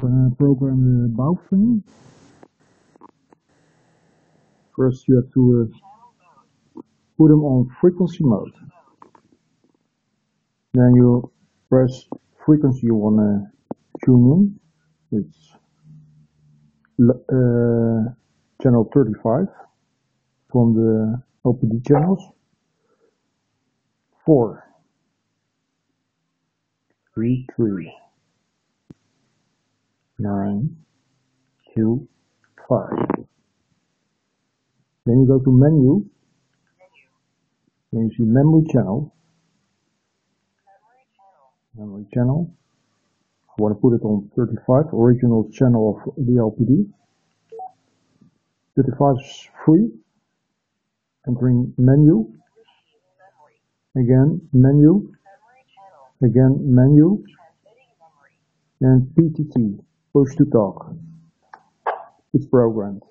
gonna program the bow thing. First you have to put them on frequency mode. Then you press frequency you want to tune in. It's channel 35 from the LPD channels. 4, 3, 3, 9, 2, 5. Then you go to menu. Then you see memory channel. Memory channel. I want to put it on 35, original channel of the LPD. 35 is free. Entering menu. Again menu. Again menu. And PTT, push to talk. It's programmed.